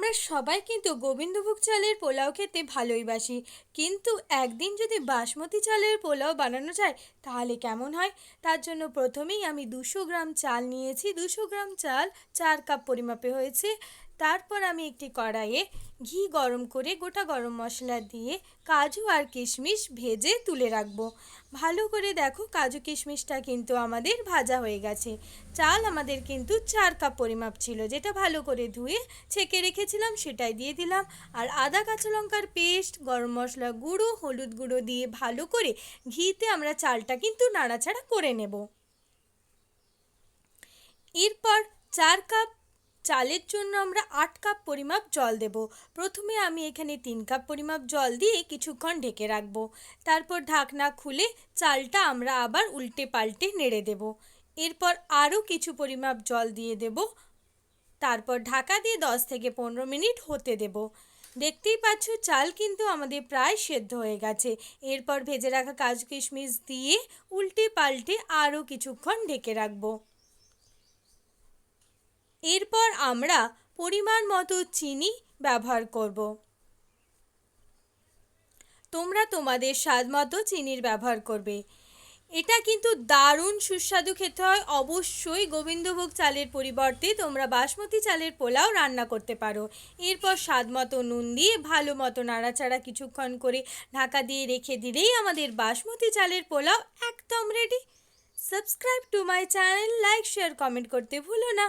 আমরা সবাই কিন্তু গোবিন্দভোগ চালের পোলাও খেতে ভালোই বাসি, কিন্তু একদিন যদি বাসমতি চালের পোলাও বানানো যায় তাহলে কেমন হয়? তার জন্য প্রথমেই আমি 200 গ্রাম চাল নিয়েছি। 200 গ্রাম চাল 4 কাপ পরিমাপে হয়েছে। তারপর আমি একটি কড়াইয়ে ঘি গরম করে গোটা গরম মশলা দিয়ে কাজু আর কিশমিশ ভেজে তুলে রাখবো। ভালো করে দেখো, কাজু কিশমিশটা কিন্তু আমাদের ভাজা হয়ে গেছে। চাল আমাদের কিন্তু 4 কাপ পরিমাপ ছিল, যেটা ভালো করে ধুয়ে ছেঁকে রেখেছিলাম সেটাই দিয়ে দিলাম। আর আদা কাঁচা লঙ্কার পেস্ট, গরম মশলা গুঁড়ো, হলুদ গুঁড়ো দিয়ে ভালো করে ঘিতে আমরা চালটা কিন্তু নাড়াচাড়া করে নেব। এরপর 4 কাপ চালের জন্য আমরা 8 কাপ পরিমাপ জল দেব। প্রথমে আমি এখানে 3 কাপ পরিমাপ জল দিয়ে কিছুক্ষণ ঢেকে রাখবো। তারপর ঢাকনা খুলে চালটা আমরা আবার উল্টে পাল্টে নেড়ে দেব। এরপর আরও কিছু পরিমাপ জল দিয়ে দেব। তারপর ঢাকা দিয়ে 10 থেকে 15 মিনিট হতে দেব। দেখতেই পাচ্ছ চাল কিন্তু আমাদের প্রায় সেদ্ধ হয়ে গেছে। এরপর ভেজে রাখা কাজু কিশমিশ দিয়ে উল্টে পাল্টে আরও কিছুক্ষণ ঢেকে রাখবো। এরপর আমরা পরিমাণ মতো চিনি ব্যবহার করব। তোমরা তোমাদের স্বাদ মতো চিনির ব্যবহার করবে। এটা কিন্তু দারুণ সুস্বাদু খেতে হয়। অবশ্যই গোবিন্দভোগ চালের পরিবর্তে তোমরা বাসমতি চালের পোলাও রান্না করতে পারো। এরপর স্বাদ মতো নুন দিয়ে ভালো মতো নাড়াচাড়া কিছুক্ষণ করে ঢাকা দিয়ে রেখে দিলেই আমাদের বাসমতি চালের পোলাও একদম ready. Subscribe to my channel, like share comment করতে ভুলো না।